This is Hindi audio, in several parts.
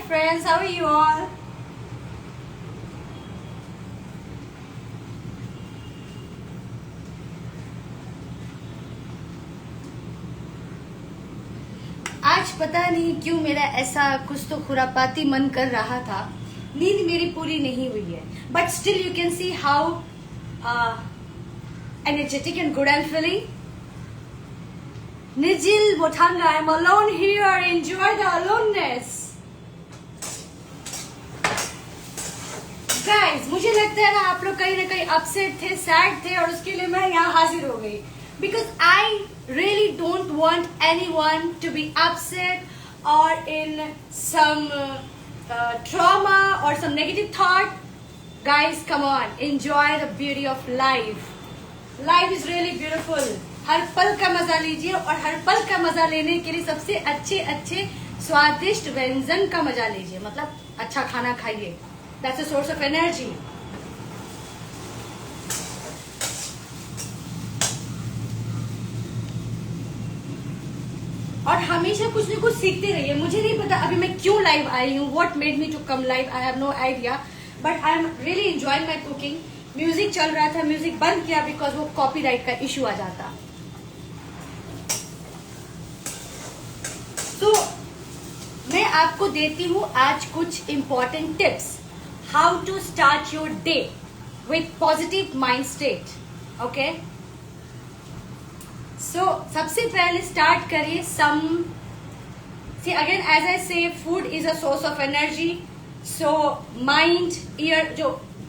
friends, how are you all? आज पता नहीं क्यों मेरा ऐसा कुछ तो खुरापाती मन कर रहा था. नींद मेरी पूरी नहीं हुई है, but still you can see how energetic and good I'm feeling. Nijil Botanga, I'm alone here. Enjoy the aloneness. Guys, मुझे लगता है ना आप लोग कहीं ना कहीं अपसेट थे, सैड थे और उसके लिए मैं यहाँ हाजिर हो गई. Because I really don't want anyone to be upset or in some trauma or some negative thought. Guys, come on, enjoy the beauty of life. Life is really beautiful. हर पल का मजा लीजिए और हर पल का मजा लेने के लिए सबसे अच्छे अच्छे स्वादिष्ट व्यंजन का मजा लीजिए. मतलब अच्छा खाना खाइए. That's a source of energy. और हमेशा कुछ न कुछ सीखते रहिए. मुझे नहीं पता अभी मैं क्यों लाइव आई हूँ. What made me to come live? I have no idea. But I am really enjoying my cooking. Music चल रहा था, म्यूजिक बंद किया बिकॉज वो कॉपीराइट का इशू आ जाता. तो मैं आपको देती हूँ आज कुछ important tips. How to start your day with positive mind state. Okay, so सबसे पहले स्टार्ट करिए सम. सी अगेन एज आई से, food is a source of energy. So mind, year,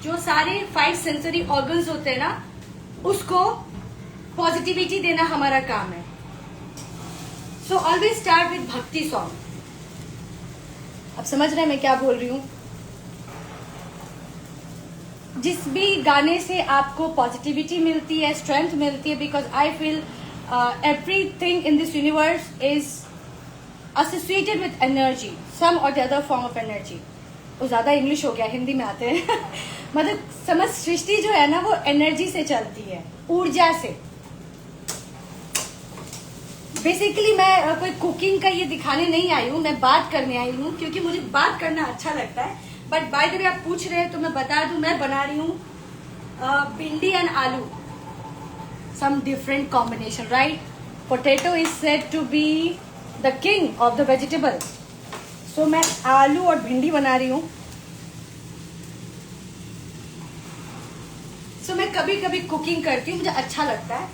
जो सारे 5 सेंसरी ऑर्गन्स होते हैं ना, उसको पॉजिटिविटी देना हमारा काम है. सो ऑलवेज स्टार्ट विथ भक्ति सॉन्ग. अब समझ रहे हैं मैं क्या बोल रही हूं. जिस भी गाने से आपको पॉजिटिविटी मिलती है, स्ट्रेंथ मिलती है, because I feel everything in this universe is associated with energy, some or the other form of energy. वो ज्यादा इंग्लिश हो गया, हिंदी में आते हैं. मतलब समझ, सृष्टि जो है ना वो एनर्जी से चलती है, ऊर्जा से. बेसिकली मैं कोई कुकिंग का ये दिखाने नहीं आई हूँ, मैं बात करने आई हूँ क्योंकि मुझे बात करना अच्छा लगता है. बट बाय द वे आप पूछ रहे हैं तो मैं बता दूं, मैं बना रही हूँ bhindi and aloo. Some different combination, right. Potato is said to be the king of the vegetable. So मैं आलू और भिंडी बना रही हूँ. सो मैं कभी कभी कुकिंग करती हूँ, मुझे अच्छा लगता है,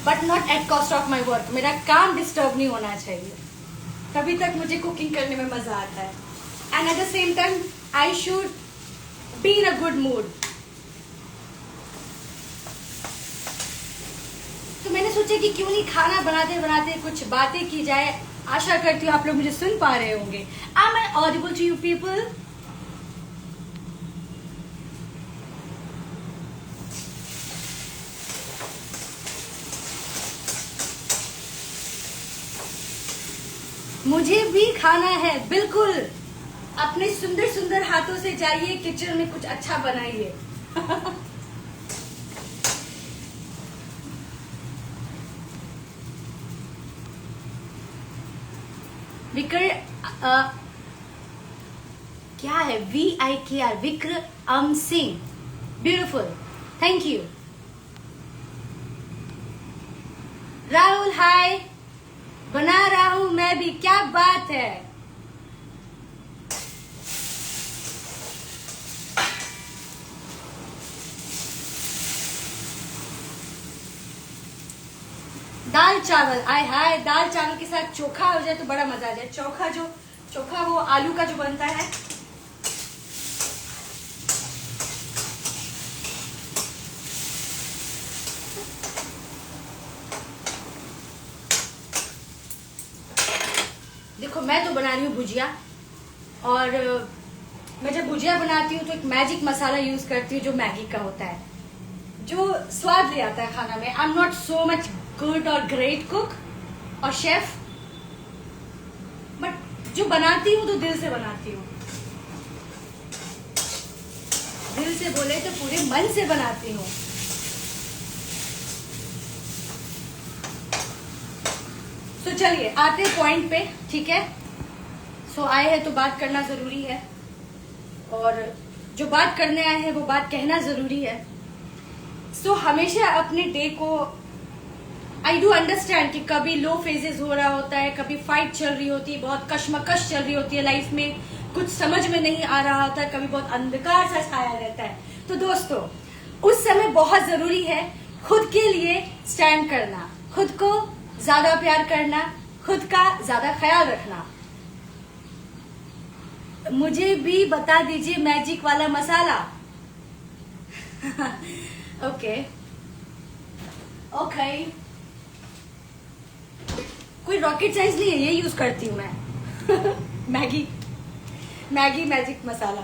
but not at cost of my work. मेरा काम डिस्टर्ब नहीं होना चाहिए, तभी तक मुझे कुकिंग करने में मजा आता है. And eight the same time I should be in a good mood. तो मैंने सोचा कि क्यों नहीं खाना बनाते बनाते कुछ बातें की जाए. आशा करती हूँ आप लोग मुझे सुन पा रहे होंगे. Am I audible to you people? मुझे भी खाना है, बिल्कुल. अपने सुंदर सुंदर हाथों से जाइए किचन में, कुछ अच्छा बनाइए. विक्र क्या है, VIKR, Vikram Singh. Beautiful, thank you. Rahul hi, बना रहा हूं मैं भी. क्या बात है. दाल चावल, आय हाय. दाल चावल के साथ चोखा हो जाए तो बड़ा मजा आ जाए. चोखा वो आलू का जो बनता है. देखो मैं तो बना रही हूँ भुजिया, और मैं जब भुजिया बनाती हूँ तो एक मैजिक मसाला यूज करती हूँ जो मैगी का होता है, जो स्वाद ले आता है खाना में. I am not so much good और ग्रेट कुक और शेफ, बट जो बनाती हूँ तो दिल से बनाती हूँ. दिल से बोले तो पूरे मन से बनाती हूँ. So तो चलिए आते पॉइंट पे, ठीक है। सो आए हैं तो बात करना जरूरी है, और जो बात करने आए हैं वो बात कहना जरूरी है। सो हमेशा अपने डे को, आई डू अंडरस्टैंड कि कभी लो फेजेस हो रहा होता है, कभी फाइट चल रही होती है, बहुत कश्मकश चल रही होती है लाइफ में, कुछ समझ में नहीं आ रहा होता है, कभी बहुत अंधकार सा छाया रहता है। तो दोस्तों उस समय बहुत जरूरी है खुद के लिए स्टैंड करना, खुद को ज्यादा प्यार करना, खुद का ज्यादा ख्याल रखना। मुझे भी बता दीजिए मैजिक वाला मसाला। ओके ओके, कोई रॉकेट साइंस नहीं है, ये यूज करती हूँ मैं। मैगी मैजिक मसाला,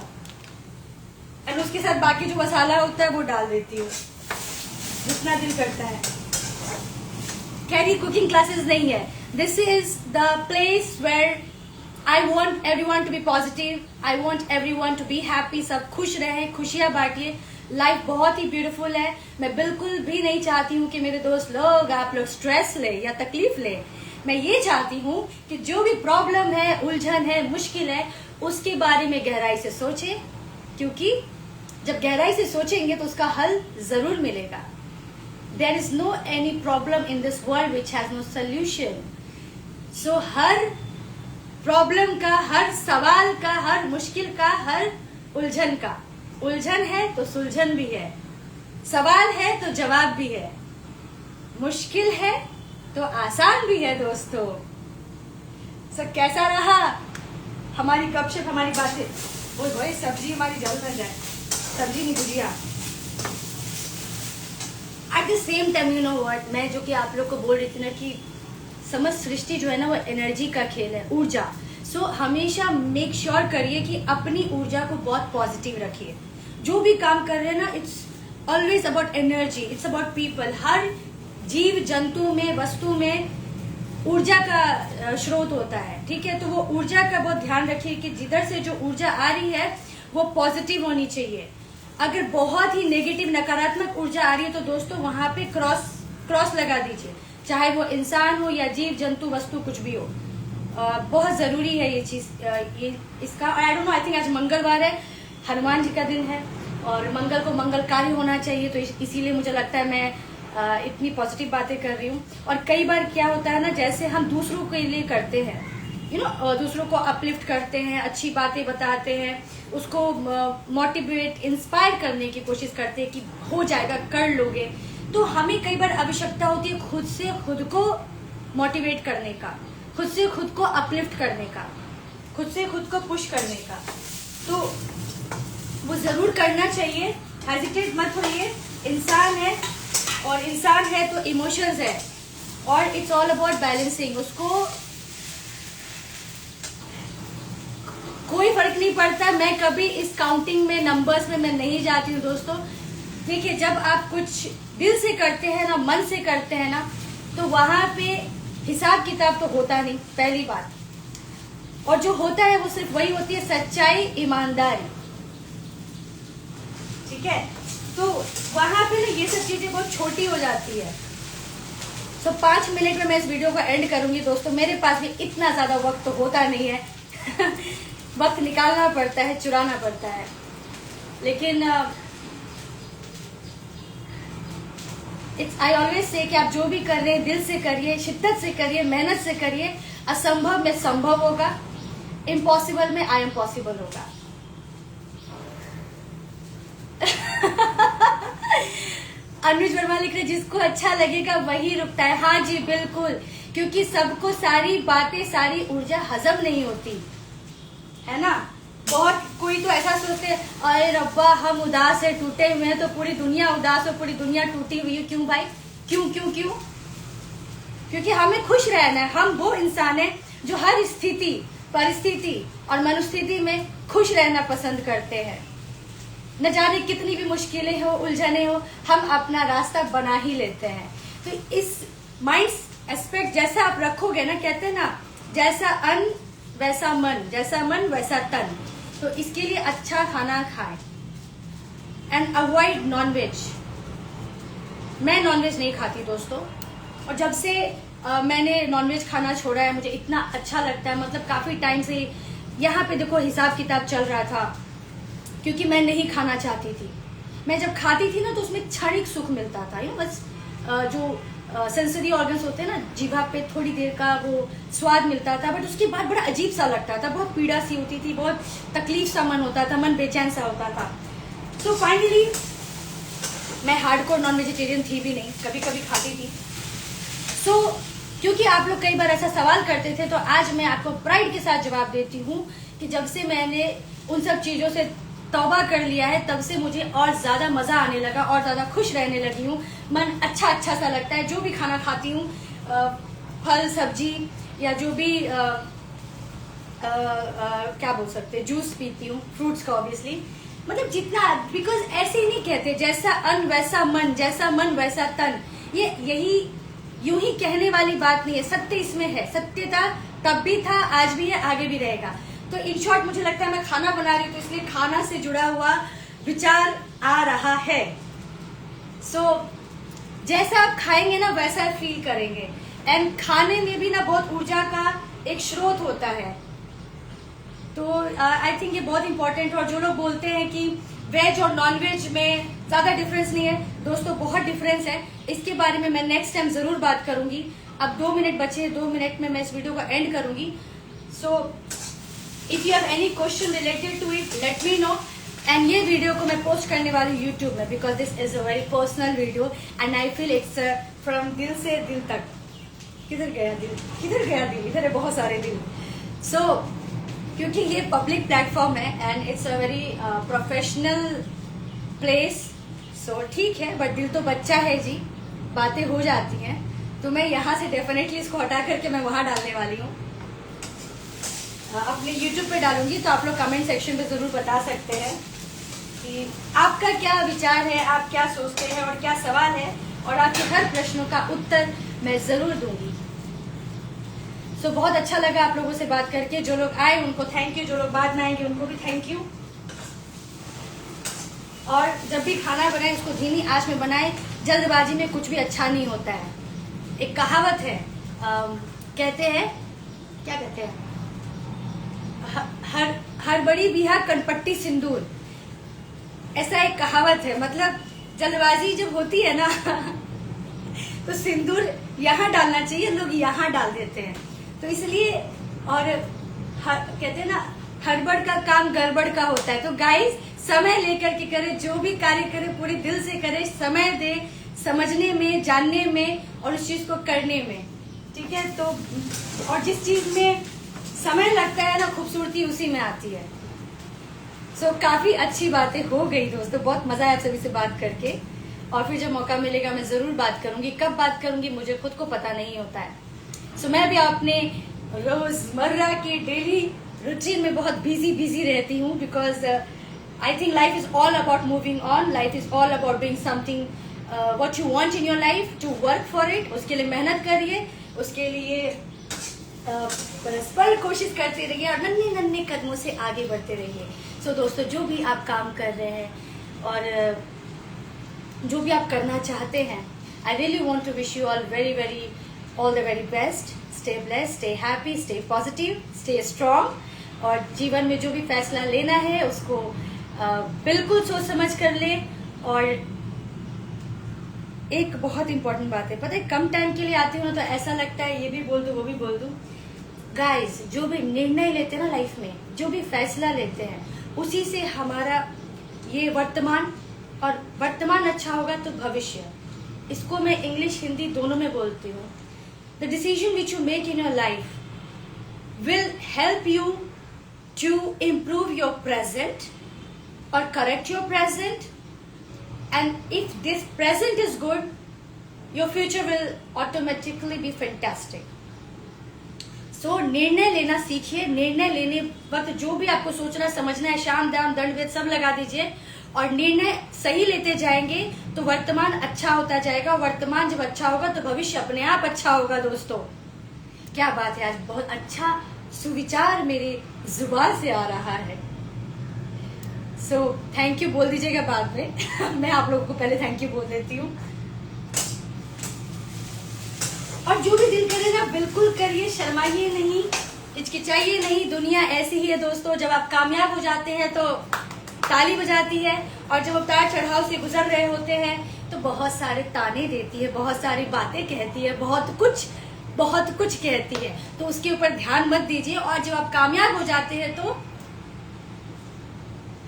और उसके साथ बाकी जो मसाला होता है वो डाल देती हूँ जितना दिल करता है। खैर ये कुकिंग क्लासेस नहीं है, this is the place where I want everyone to be positive, I want everyone to be happy. सब खुश रहे, खुशियां बांटिए, लाइफ बहुत ही ब्यूटीफुल है। मैं बिल्कुल भी नहीं चाहती हूँ कि मेरे दोस्त लोग, आप लोग स्ट्रेस ले या तकलीफ ले। मैं ये चाहती हूँ कि जो भी प्रॉब्लम है, उलझन है, मुश्किल है, उसके बारे में गहराई से सोचें, क्योंकि जब गहराई से सोचेंगे तो उसका हल जरूर मिलेगा। There is no any problem in this world which has no solution. So हर प्रॉब्लम का, हर सवाल का, हर मुश्किल का, हर उलझन का, उलझन है तो सुलझन भी है, सवाल है तो जवाब भी है, मुश्किल है तो आसान भी है दोस्तों। सर कैसा रहा हमारी गपशप, हमारी बातें? ओए भाई सब्जी हमारी जल न जाए, सब्जी नहीं भुजिया। At the same time you know what, मैं जो कि आप लोग को बोल रही थी ना कि समस्त सृष्टि जो है ना वो एनर्जी का खेल है, ऊर्जा। सो हमेशा मेक श्योर करिए कि अपनी ऊर्जा को बहुत पॉजिटिव रखिए। जो भी काम कर रहे हैं ना, it's always about energy, it's about people. हर जीव जंतु में, वस्तु में ऊर्जा का स्रोत होता है, ठीक है। तो वो ऊर्जा का बहुत ध्यान रखिए कि जिधर से जो ऊर्जा आ रही है वो पॉजिटिव होनी चाहिए। अगर बहुत ही नेगेटिव, नकारात्मक ऊर्जा आ रही है तो दोस्तों वहां पे क्रॉस लगा दीजिए, चाहे वो इंसान हो या जीव जंतु वस्तु कुछ भी हो। बहुत जरूरी है ये चीज, ये इसका। I don't know, I think आज मंगलवार है, हनुमान जी का दिन है, और मंगल को मंगलकारी होना चाहिए, तो इसीलिए मुझे लगता है मैं इतनी पॉजिटिव बातें कर रही हूँ। और कई बार क्या होता है ना, जैसे हम दूसरों के लिए करते हैं, यू नो, दूसरों को अपलिफ्ट करते हैं, अच्छी बातें बताते हैं, उसको मोटिवेट, इंस्पायर करने की कोशिश करते हैं कि हो जाएगा, कर लोगे। तो हमें कई बार आवश्यकता होती है खुद से खुद को मोटिवेट करने का, खुद से खुद को अपलिफ्ट करने का, खुद से खुद को पुश करने का। तो वो जरूर करना चाहिए, हेजिटेट मत होइए। इंसान है, और इंसान है तो इमोशंस है, और इट्स ऑल अबाउट बैलेंसिंग। उसको कोई फर्क नहीं पड़ता। मैं कभी इस काउंटिंग में, नंबर्स में मैं नहीं जाती हूँ दोस्तों। देखिए, जब आप कुछ दिल से करते हैं ना, मन से करते हैं ना, तो वहां पे हिसाब किताब तो होता नहीं, पहली बात। और जो होता है वो सिर्फ वही होती है, सच्चाई, ईमानदारी, ठीक है। तो वहां पे ना ये सब चीजें बहुत छोटी हो जाती है। तो 5 मिनट में मैं इस वीडियो को एंड करूंगी दोस्तों। मेरे पास भी इतना ज्यादा वक्त तो होता नहीं है। वक्त निकालना पड़ता है, चुराना पड़ता है, लेकिन आई ऑलवेज से कि आप जो भी कर रहे हैं दिल से करिए, शिद्दत से करिए, मेहनत से करिए। असंभव में संभव होगा, इम्पॉसिबल में आई एम पॉसिबल होगा। अनुज वर्मा लिख रहे, जिसको अच्छा लगेगा वही रुकता है। हाँ जी बिल्कुल, क्योंकि सबको सारी बातें, सारी ऊर्जा हजम नहीं होती है ना। बहुत कोई तो ऐसा सोचते हैं, अरे रब्बा हम उदास है, टूटे हुए हैं, तो पूरी दुनिया उदास हो, पूरी दुनिया टूटी हुई है। क्यों भाई, क्यों क्यों क्यों? क्योंकि हमें खुश रहना है। हम वो इंसान है जो हर स्थिति, परिस्थिति और मनोस्थिति में खुश रहना पसंद करते हैं। न जाने कितनी भी मुश्किलें हो, उलझने हो, हम अपना रास्ता बना ही लेते हैं। तो इस माइंड एस्पेक्ट जैसा आप रखोगे ना, कहते हैं ना, जैसा अन्न वैसा मन, जैसा मन वैसा तन। तो इसके लिए अच्छा खाना खाएं एंड अवॉइड नॉनवेज। मैं नॉनवेज नहीं खाती दोस्तों, और जब से मैंने नॉनवेज खाना छोड़ा है, मुझे इतना अच्छा लगता है, मतलब काफी टाइम से यहाँ पे देखो हिसाब किताब चल रहा था, क्योंकि मैं नहीं खाना चाहती थी। मैं जब खाती थी ना तो उसमें क्षणिक सुख मिलता था, बस जो सेंसरी ऑर्गन्स होते हैं ना, जीभा पे थोड़ी देर का वो स्वाद मिलता था, बट उसके बाद बड़ा अजीब सा लगता था, बहुत पीड़ा सी होती थी, बहुत तकलीफ सा मन होता था, मन बेचैन सा होता था। सो फाइनली मैं हार्डकोर नॉन वेजिटेरियन थी भी नहीं, कभी कभी खाती थी। सो क्योंकि आप लोग कई बार ऐसा सवाल करते थे, तो आज मैं आपको प्राइड के साथ जवाब देती हूँ कि जब से मैंने उन सब चीजों से तौबा कर लिया है, तब से मुझे और ज्यादा मजा आने लगा, और ज्यादा खुश रहने लगी हूँ, मन अच्छा अच्छा सा लगता है। जो भी खाना खाती हूँ, फल सब्जी या जो भी क्या बोल सकते हैं, जूस पीती हूँ, फ्रूट्स का ऑब्वियसली, मतलब जितना, बिकॉज ऐसे ही नहीं कहते जैसा अन्न वैसा मन, जैसा मन वैसा तन, यही यूं ही कहने वाली बात नहीं है, सत्य इसमें है। सत्यता तब भी था, आज भी है, आगे भी रहेगा। तो इन शॉर्ट मुझे लगता है मैं खाना बना रही हूँ, तो इसलिए खाना से जुड़ा हुआ विचार आ रहा है। सो जैसा आप खाएंगे ना वैसा फील करेंगे, एंड खाने में भी ना बहुत ऊर्जा का एक स्रोत होता है। तो आई थिंक ये बहुत इंपॉर्टेंट है। और जो लोग बोलते हैं कि वेज और नॉन वेज में ज्यादा डिफरेंस नहीं है, दोस्तों बहुत डिफरेंस है। इसके बारे में मैं नेक्स्ट टाइम जरूर बात करूंगी। अब 2 मिनट बचे हैं, 2 मिनट में मैं इस वीडियो को एंड करूंगी। So if you have any question related to it, let me know. And ये वीडियो को मैं पोस्ट करने वाली हूँ यूट्यूब में, because this is a very personal video and I feel it's from दिल से दिल तक। किधर गया दिल, किधर गया दिल, इधर है बहुत सारे दिल। सो क्योंकि ये पब्लिक प्लेटफॉर्म है and it's a very professional place, so ठीक है, बट दिल तो बच्चा है जी, बातें हो जाती हैं। तो मैं यहाँ से डेफिनेटली इसको हटा करके मैं वहां डालने वाली हूँ, अपने YouTube पे डालूंगी। तो आप लोग कमेंट सेक्शन पे जरूर बता सकते हैं कि आपका क्या विचार है, आप क्या सोचते हैं और क्या सवाल है, और आपके हर प्रश्नों का उत्तर मैं जरूर दूंगी। सो बहुत अच्छा लगा आप लोगों से बात करके। जो लोग आए उनको थैंक यू, जो लोग बाद में आएंगे उनको भी थैंक यू। और जब भी खाना बनाए उसको धीमी आंच में बनाए, जल्दबाजी में कुछ भी अच्छा नहीं होता है। एक कहावत है, कहते हैं, क्या कहते हैं, हर बड़ी बिहा कनपट्टी सिंदूर, ऐसा एक कहावत है। मतलब जल्दबाजी जब होती है ना तो सिंदूर यहाँ डालना चाहिए, लोग यहाँ डाल देते हैं। तो इसलिए, और कहते हैं ना, हड़बड़ का काम गड़बड़ का होता है। तो गाइस, समय लेकर के करे, जो भी कार्य करे पूरे दिल से करे, समय दे समझने में, जानने में और उस चीज को करने में, ठीक है। तो और जिस चीज में समय लगता है ना, खूबसूरती उसी में आती है। सो काफी अच्छी बातें हो गई दोस्तों, बहुत मजा आया आप सभी से बात करके। और फिर जब मौका मिलेगा मैं जरूर बात करूंगी, कब बात करूंगी मुझे खुद को पता नहीं होता है। सो मैं भी अपने रोजमर्रा की डेली रूटीन में बहुत बिजी रहती हूँ, because I think life is all about moving on, life is all about doing something what you want in your life, to work for it. उसके लिए मेहनत करिए, उसके लिए परस्पर कोशिश करते रहिए और नन्हे नन्हे कदमों से आगे बढ़ते रहिए। सो दोस्तों, जो भी आप काम कर रहे हैं और जो भी आप करना चाहते हैं, I really want to wish you all very all the very best. Stay blessed, stay happy, stay positive, stay strong. और जीवन में जो भी फैसला लेना है उसको बिल्कुल सोच समझ कर ले। और एक बहुत इंपॉर्टेंट बात है, पता है, कम टाइम के लिए आती हूँ ना तो ऐसा लगता है ये भी बोल दूं वो भी बोल दूं। गाइस, जो भी निर्णय लेते हैं ना लाइफ में, जो भी फैसला लेते हैं, उसी से हमारा ये वर्तमान, और वर्तमान अच्छा होगा तो भविष्य। इसको मैं इंग्लिश हिंदी दोनों में बोलती हूँ। The decision which you make in your life will help you to improve your present or correct your present, and if this present is good, your future will automatically be fantastic. So निर्णय लेना सीखिए। निर्णय लेने वक्त जो भी आपको सोचना समझना है, शाम दाम दंड भेद सब लगा दीजिए, और निर्णय सही लेते जाएंगे तो वर्तमान अच्छा होता जाएगा। वर्तमान जब अच्छा होगा तो भविष्य अपने आप अच्छा होगा। दोस्तों, क्या बात है, आज बहुत अच्छा सुविचार मेरी जुबान से आ रहा है। सो थैंक यू बोल दीजिएगा बाद में मैं आप लोगों को पहले थैंक यू बोल देती हूँ। और जो भी दिल करे ना बिल्कुल करिए, शर्माइए नहीं, हिचकिचाइए नहीं। दुनिया ऐसी ही है दोस्तों, जब आप कामयाब हो जाते हैं तो ताली बजाती है, और जब उतार चढ़ाव से गुजर रहे होते हैं तो बहुत सारे ताने देती है, बहुत सारी बातें कहती है, बहुत कुछ कहती है। तो उसके ऊपर ध्यान मत दीजिए। और जब आप कामयाब हो जाते हैं तो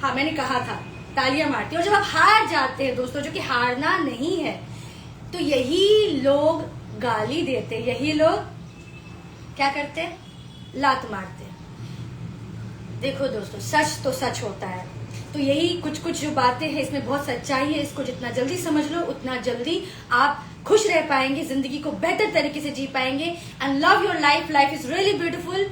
हाँ, मैंने कहा था तालियां मारती है। और जब आप हार जाते हैं दोस्तों, जो कि हारना नहीं है, तो यही लोग गाली देते, यही लोग क्या करते हैं, लात मारते हैं। देखो दोस्तों, सच तो सच होता है। तो यही कुछ जो बातें हैं, इसमें बहुत सच्चाई है। इसको जितना जल्दी समझ लो उतना जल्दी आप खुश रह पाएंगे, जिंदगी को बेहतर तरीके से जी पाएंगे। And love your life, life is really beautiful.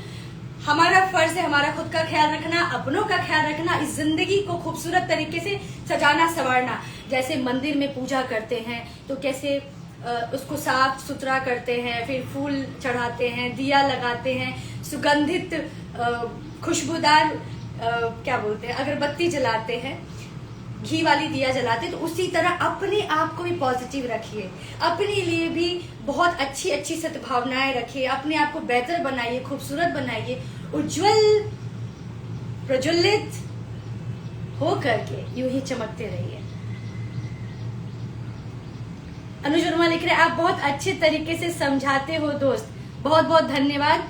हमारा फर्ज है हमारा खुद का ख्याल रखना, अपनों का ख्याल रखना, इस जिंदगी को खूबसूरत तरीके से सजाना संवारना। जैसे मंदिर में पूजा करते हैं तो कैसे उसको साफ सुथरा करते हैं, फिर फूल चढ़ाते हैं, दिया लगाते हैं, सुगंधित खुशबूदार क्या बोलते हैं, अगरबत्ती जलाते हैं, घी वाली दिया जलाते हैं। तो उसी तरह अपने आप को भी पॉजिटिव रखिए, अपने लिए भी बहुत अच्छी सद्भावनाएं रखिए, अपने आप को बेहतर बनाइए, खूबसूरत बनाइए, उज्जवल प्रज्वलित हो करके यूं ही चमकते रहिए। अनुज वर्मा लिख रहे हैं, आप बहुत अच्छे तरीके से समझाते हो दोस्त, बहुत बहुत धन्यवाद।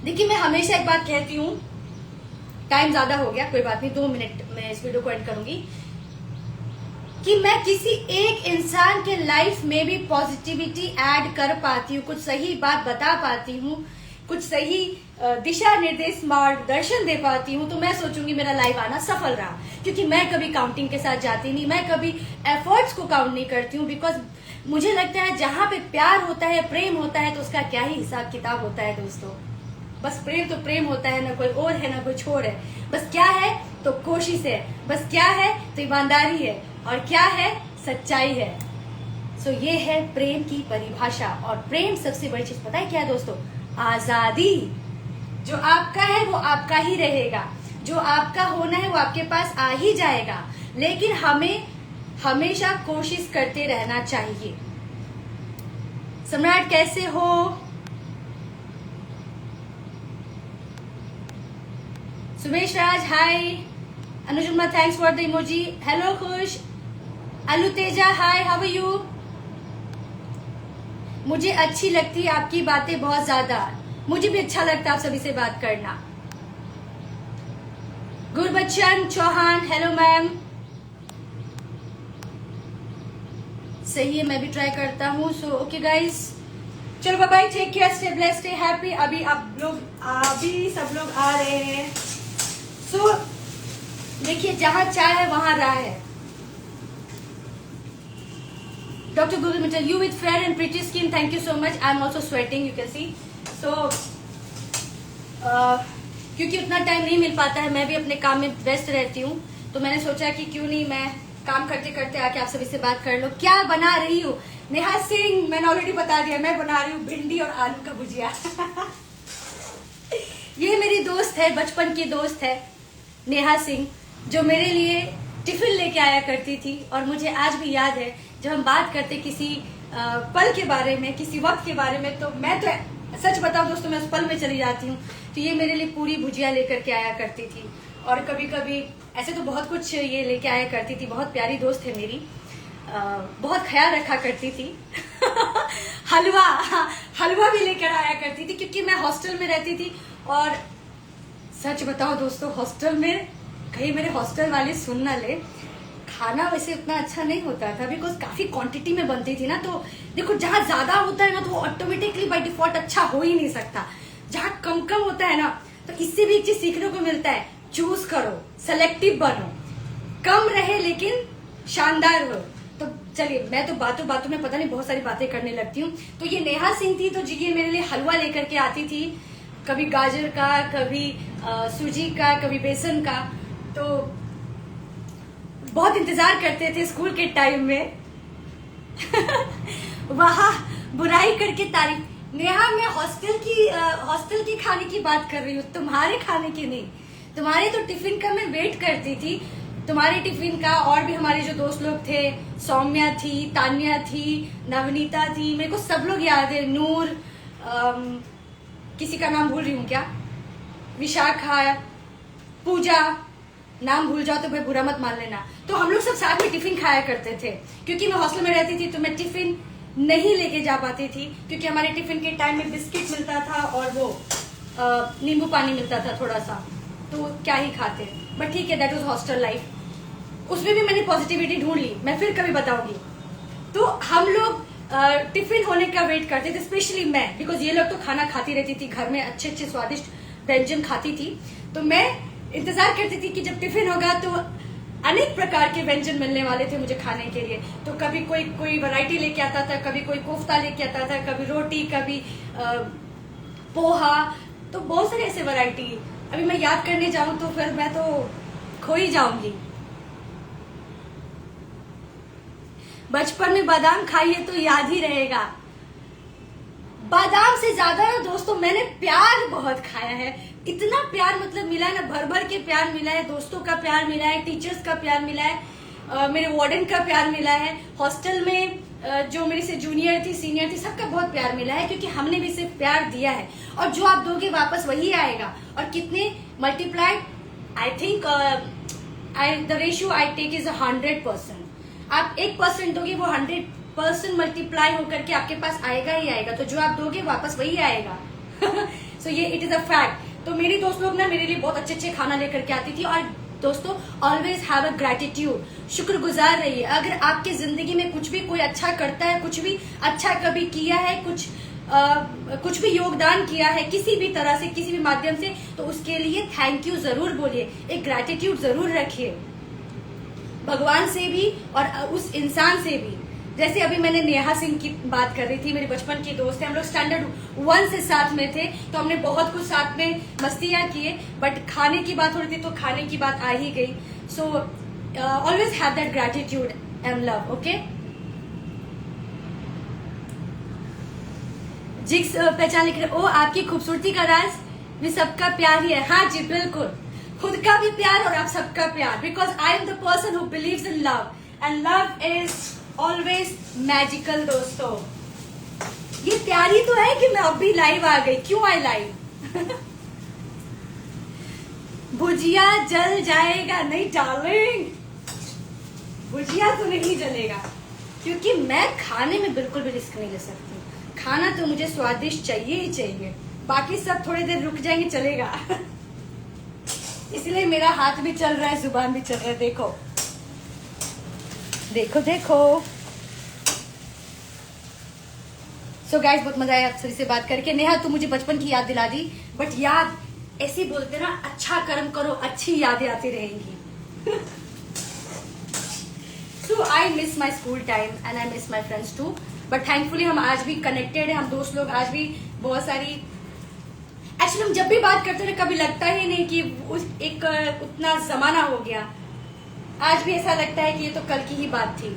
देखिए, मैं हमेशा एक बात कहती हूँ, टाइम ज्यादा हो गया, कोई बात नहीं, 2 मिनट में इस वीडियो को एंड करूंगी, कि मैं किसी एक इंसान के लाइफ में भी पॉजिटिविटी ऐड कर पाती हूँ, कुछ सही बात बता पाती हूँ, कुछ सही दिशा निर्देश मार्गदर्शन दे पाती हूँ, तो मैं सोचूंगी मेरा लाइव आना सफल रहा। क्योंकि मैं कभी काउंटिंग के साथ जाती नहीं, मैं कभी एफर्ट्स को काउंट नहीं करती हूँ। बिकॉज मुझे लगता है जहां पे प्यार होता है, प्रेम होता है, तो उसका क्या ही हिसाब किताब होता है दोस्तों। बस प्रेम तो प्रेम होता है, ना कोई और है ना कोई छोर है। बस क्या है तो कोशिश है, बस क्या है तो ईमानदारी है, और क्या है सच्चाई है। सो ये है प्रेम की परिभाषा। और प्रेम सबसे बड़ी चीज पता है क्या है दोस्तों, आजादी। जो आपका है वो आपका ही रहेगा, जो आपका होना है वो आपके पास आ ही जाएगा। लेकिन हमें हमेशा कोशिश करते रहना चाहिए। सम्राट कैसे हो? Sumesh Raj hi. Anuj Verma thanks for the emoji. Hello Khush. Alu Teja hi, how are you? मुझे अच्छी लगती है आपकी बातें बहुत ज्यादा, मुझे भी अच्छा लगता है आप सभी से बात करना। Gurbachan Chauhan hello ma'am. सही है, मैं भी ट्राई करता हूँ। सो ओके गाइस, चलो bye bye, take care, stay blessed, stay happy. अभी सब लोग आ रहे हैं। सो देखिए, जहां चाय है वहां राह है। Doctor Google Mittal, you with fair and pretty skin, thank you so much. I am also sweating, you can see. So क्योंकि उतना टाइम नहीं मिल पाता है, मैं भी अपने काम में व्यस्त रहती हूँ, तो मैंने सोचा कि क्यों नहीं मैं काम करते करते आके आप सभी से बात कर लो। क्या बना रही हूँ? नेहा सिंह, मैंने ऑलरेडी बता दिया, मैं बना रही हूँ भिंडी और आलू का भुजिया। ये मेरी दोस्त है, बचपन की दोस्त है नेहा सिंह, जो मेरे लिए टिफिन लेके आया करती थी। और मुझे आज भी याद है जब हम बात करते किसी पल के बारे में, किसी वक्त के बारे में, तो मैं तो सच बताऊं दोस्तों, मैं उस पल में चली जाती हूँ। तो ये मेरे लिए पूरी भुजिया लेकर के आया करती थी। और कभी कभी ऐसे तो बहुत कुछ ये लेके आया करती थी। बहुत प्यारी दोस्त है मेरी, बहुत ख्याल रखा करती थी। हलवा भी लेकर आया करती थी, क्योंकि मैं हॉस्टल में रहती थी। और सच बताओ दोस्तों, हॉस्टल में कहीं मेरे हॉस्टल वाले सुन ना ले, खाना वैसे उतना अच्छा नहीं होता था, बिकॉज काफी क्वांटिटी में बनती थी ना। तो देखो, जहाँ ज्यादा होता है ना तो वो ऑटोमेटिकली बाय डिफॉल्ट अच्छा हो ही नहीं सकता। जहाँ कम कम होता है ना, तो इससे भी एक चीज सीखने को मिलता है, चूज करो, सेलेक्टिव बनो, कम रहे लेकिन शानदार हो। तो चलिए, मैं तो बातों बातों में पता नहीं बहुत सारी बातें करने लगती हूँ। तो ये नेहा सिंह थी, तो जी ये मेरे लिए हलवा लेकर के आती थी, कभी गाजर का, कभी सूजी का, कभी बेसन का। तो बहुत इंतजार करते थे स्कूल के टाइम में। वहां बुराई करके तारीफ। नेहा, मैं हॉस्टल की खाने की बात कर रही हूँ, तुम्हारे खाने की नहीं। तुम्हारे तो टिफिन का मैं वेट करती थी, तुम्हारे टिफिन का और भी हमारे जो दोस्त लोग थे, सौम्या थी, तान्या थी, नवनीता थी, मेरे को सब लोग याद है, नूर, किसी का नाम भूल रही हूँ क्या, विशाखा, पूजा, नाम भूल जाओ तो भाई बुरा मत मान लेना। तो हम लोग सब साथ में टिफिन खाया करते थे। क्योंकि मैं हॉस्टल में रहती थी तो मैं टिफिन नहीं लेके जा पाती थी, क्योंकि हमारे टिफिन के टाइम में बिस्किट मिलता था और वो नींबू पानी मिलता था थोड़ा सा, तो क्या ही खाते। बट ठीक है, दैट वाज हॉस्टल लाइफ। उसमें भी मैंने पॉजिटिविटी ढूंढ ली, मैं फिर कभी बताऊंगी। तो हम लोग टिफिन होने का वेट करते थे, स्पेशली मैं, बिकॉज ये लोग तो खाना खाती रहती थी घर में, अच्छे अच्छे स्वादिष्ट व्यंजन खाती थी, तो मैं इंतजार करती थी कि जब टिफिन होगा तो अनेक प्रकार के व्यंजन मिलने वाले थे मुझे खाने के लिए। तो कभी कोई वैरायटी लेके आता था, कभी कोई कोफ्ता लेके आता था, कभी रोटी, कभी पोहा, तो बहुत सारे ऐसे वैरायटी। अभी मैं याद करने जाऊं तो फिर मैं तो खो ही जाऊंगी। बचपन में बादाम खाइए तो याद ही रहेगा। बादाम से ज्यादा ना दोस्तों मैंने प्यार बहुत खाया है। इतना प्यार मतलब मिला है ना, भर भर के प्यार मिला है, दोस्तों का प्यार मिला है, टीचर्स का प्यार मिला है, मेरे वार्डन का प्यार मिला है, हॉस्टल में जो मेरे से जूनियर थी, सीनियर थी, सबका बहुत प्यार मिला है, क्योंकि हमने भी सिर्फ प्यार दिया है। और जो आप दोगे वापस वही आएगा। और कितने multiplied, I think the ratio I take is 100%। आप 1% दोगे, वो 100% मल्टीप्लाई होकर के आपके पास आएगा ही आएगा। तो जो आप दोगे वापस वही आएगा। सो ये इट इज अ फैक्ट। तो मेरी दोस्त लोग ना मेरे लिए बहुत अच्छे अच्छे खाना लेकर के आती थी। और दोस्तों ऑलवेज हैव अ ग्रेटिट्यूड, शुक्रगुजार रहिए। अगर आपकी जिंदगी में कुछ भी कोई अच्छा करता है, कुछ भी अच्छा कभी किया है, कुछ भी योगदान किया है किसी भी तरह से, किसी भी माध्यम से, तो उसके लिए थैंक यू जरूर बोलिए, एक ग्रेटिट्यूड जरूर रखिए, भगवान से भी और उस इंसान से भी। जैसे अभी मैंने नेहा सिंह की बात कर रही थी, मेरी बचपन की दोस्त है, हम लोग स्टैंडर्ड 1 से साथ में थे, तो हमने बहुत कुछ साथ में मस्तियां किए। बट खाने की बात हो रही थी तो खाने की बात आ ही गई। So always have that gratitude and love. Okay, जिक्स पहचान लिख रहे, ओ आपकी खूबसूरती का राज भी सबका प्यार ही है। हाँ जी बिल्कुल, खुद का भी प्यार और आप सबका प्यार, because I am the person who believes in love and love is always magical. दोस्तों ये प्यार ही तो है कि मैं अब भी लाइव आ गई। क्यों आई लाइव? भुजिया जल जाएगा? नहीं डार्लिंग, भुजिया तो नहीं जलेगा, क्योंकि मैं खाने में बिल्कुल भी रिस्क नहीं ले सकती। खाना तो मुझे स्वादिष्ट चाहिए ही चाहिए, बाकी सब थोड़ी देर रुक जाएंगे चलेगा। इसलिए मेरा हाथ भी चल रहा है, जुबान भी चल रहा है। देखो देखो देखो। सो गाइस बहुत मजा आया आप सभी से बात करके। नेहा तू मुझे बचपन की याद दिला दी, बट याद ऐसे बोलते ना, अच्छा कर्म करो अच्छी यादें आती रहेंगी। So I miss my school time and I miss my friends too, but thankfully हम आज भी कनेक्टेड है, हम दोस्त लोग आज भी बहुत सारी। एक्चुअली हम जब भी बात करते हैं कभी लगता ही नहीं कि एक उतना जमाना हो गया। आज भी ऐसा लगता है कि ये तो कल की ही बात थी।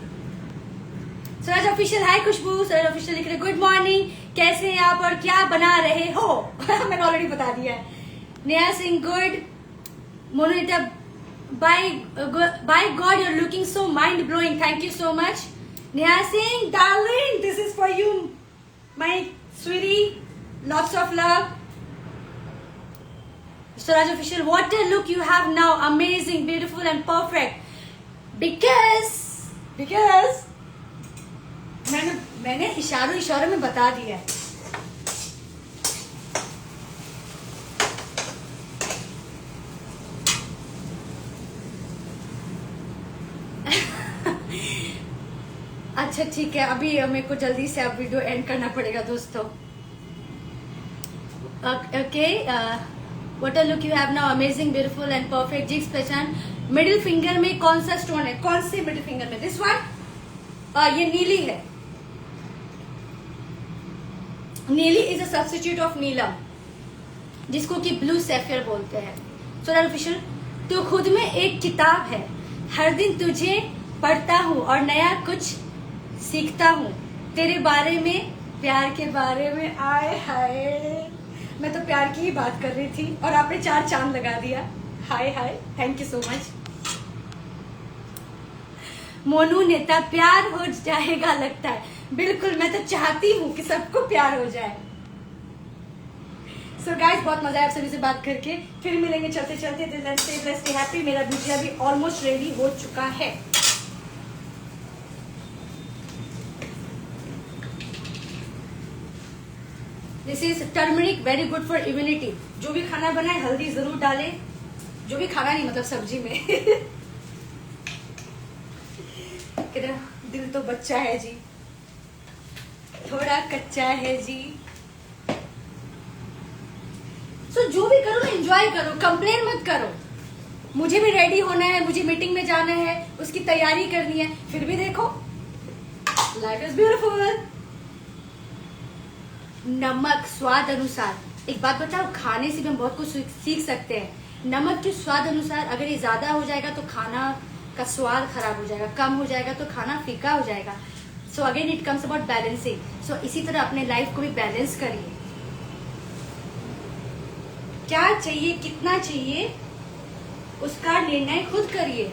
स्वराज ऑफिशियल, हाय खुशबू। स्वराज ऑफिशियल लिख रहे गुड मॉर्निंग, कैसे हैं आप और क्या बना रहे हो? मैंने ऑलरेडी बता दिया है। Neha Singh good. Monita by God you're looking so mind blowing, thank you so much. Neha Singh darling, this is for you my sweetie, lots of love. Swaraj official, what a look you have now, amazing, beautiful and perfect. Because मैंने इशारों में बता दिया है। अच्छा ठीक है, अभी मेरे को जल्दी से अब वीडियो एंड करना पड़ेगा दोस्तों। Okay, What a look you have now, amazing, beautiful and perfect. जिक्स पहचान, मिडिल फिंगर में कौन सा स्टोन है? कौन से मिडिल फिंगर में? दिस वन, ये नीली है। नीली इज अ सब्स्टिट्यूट ऑफ नीलम, जिसको कि ब्लू सैफियर बोलते हैं। सोलर ऑफिशियल, तो खुद में एक किताब है, हर दिन तुझे पढ़ता हूँ और नया कुछ सीखता हूँ, तेरे बारे में, प्यार के बारे में। आए हाय, मैं तो प्यार की ही बात कर रही थी और आपने 4 चांद लगा दिया। Hi hi, thank you so much. Monu नेता प्यार हो जाएगा लगता है। बिल्कुल, मैं तो चाहती हूँ कि सबको प्यार हो जाए। सो गाइस, बहुत मजा आया आप सभी से बात करके। फिर मिलेंगे चलते चलते। Stay happy. मेरा भुजिया भी ऑलमोस्ट रेडी हो चुका है। This is turmeric, very good for immunity. जो भी खाना बनाए हल्दी जरूर डालें। जो भी खाना नहीं मतलब सब्जी में। कितना दिल तो बच्चा है जी, थोड़ा कच्चा है जी। सो जो भी करो ना एंजॉय करो, कंप्लेन मत करो। मुझे भी रेडी होना है, मुझे मीटिंग में जाना है, उसकी तैयारी करनी है, फिर भी देखो लाइफ इज ब्यूटीफुल। नमक स्वाद अनुसार। एक बात बताओ, खाने से भी हम बहुत कुछ सीख सकते हैं। नमक के स्वाद अनुसार, अगर ये ज्यादा हो जाएगा तो खाना का स्वाद खराब हो जाएगा, कम हो जाएगा तो खाना फीका हो जाएगा। So again it comes about balancing. So इसी तरह अपने लाइफ को भी बैलेंस करिए। क्या चाहिए, कितना चाहिए, उसका निर्णय खुद करिए,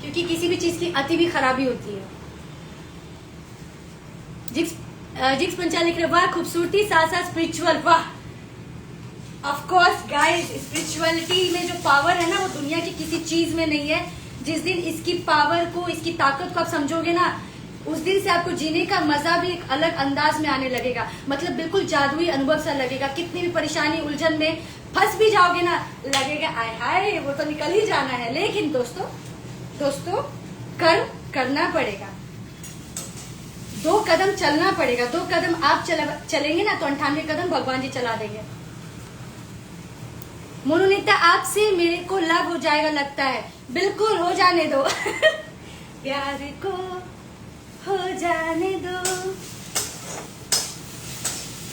क्योंकि किसी भी चीज की अति भी खराबी होती है। जिक्स पंचाल लिख रहे, वाह खूबसूरती साथ साथ स्पिरिचुअल। वाह, ऑफ कोर्स गाइस, स्पिरिचुअलिटी में जो पावर है ना वो दुनिया की किसी चीज में नहीं है। जिस दिन इसकी पावर को, इसकी ताकत को आप समझोगे ना, उस दिन से आपको जीने का मजा भी एक अलग अंदाज में आने लगेगा। मतलब बिल्कुल जादुई अनुभव सा लगेगा। कितनी भी परेशानी उलझन में फंस भी जाओगे ना, लगेगा आय हाय वो तो निकल ही जाना है। लेकिन दोस्तों करना पड़ेगा। 2 कदम चलना पड़ेगा। 2 कदम आप चलेंगे ना तो 98 कदम भगवान जी चला देंगे। मोनू नेता, आपसे मेरे को लव हो जाएगा लगता है। बिल्कुल हो जाने दो। प्यार को हो जाने दो,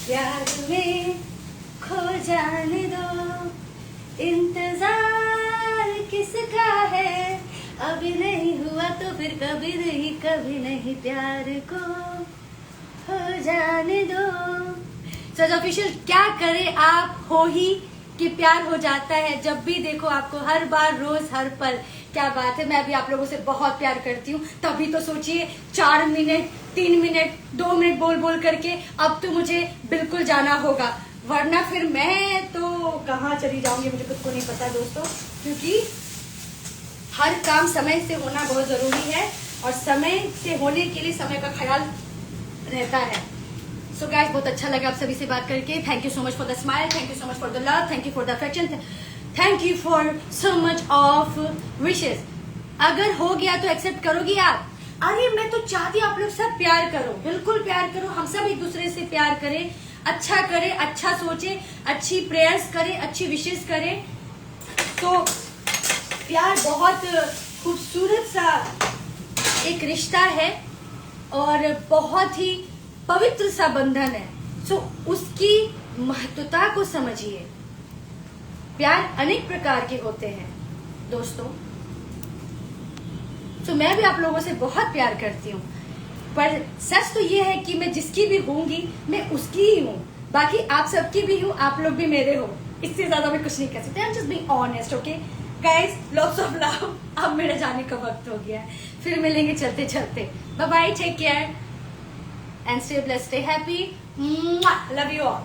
प्यार में खो जाने दो। इंतजार किसका है, अभी नहीं हुआ तो फिर कभी नहीं प्यार को हो जाने दो। सच ऑफिशियल, क्या करे आप, हो ही कि प्यार हो जाता है जब भी देखो आपको, हर बार, रोज, हर पल। क्या बात है, मैं भी आप लोगों से बहुत प्यार करती हूँ। तभी तो सोचिए 4 मिनट, 3 मिनट, 2 मिनट बोल करके अब तो मुझे बिल्कुल जाना होगा, वरना फिर मैं तो कहाँ चली जाऊंगी मुझे खुद को नहीं पता दोस्तों। क्योंकि हर काम समय से होना बहुत जरूरी है और समय से होने के लिए समय का ख्याल रहता है। सो गाइस, बहुत अच्छा लगा आप सभी से बात करके। Thank you so much for the smile, thank you so much for the love, thank you for the affection, thank you for so much of wishes. अगर हो गया तो एक्सेप्ट करोगी आप? अरे मैं तो चाहती हूँ आप लोग सब प्यार करो, बिल्कुल प्यार करो। हम सब एक दूसरे से प्यार करें, अच्छा करें, अच्छा सोचे, अच्छी प्रेयर्स करें, अच्छी विशेष करें। तो प्यार बहुत खूबसूरत सा एक रिश्ता है और बहुत ही पवित्र सा बंधन है। सो उसकी महत्वता को समझिए। प्यार अनेक प्रकार के होते हैं दोस्तों। सो मैं भी आप लोगों से बहुत प्यार करती हूँ, पर सच तो ये है कि मैं जिसकी भी होंगी मैं उसकी ही हूँ, बाकी आप सबकी भी हूँ, आप लोग भी मेरे हो। इससे ज्यादा मैं कुछ नहीं कह सकती। I am just being honest, okay guys, lots of love. अब मेरे जाने का वक्त हो गया है, फिर मिलेंगे चलते चलते। Bye bye, take care and stay blessed, stay happy, love you all.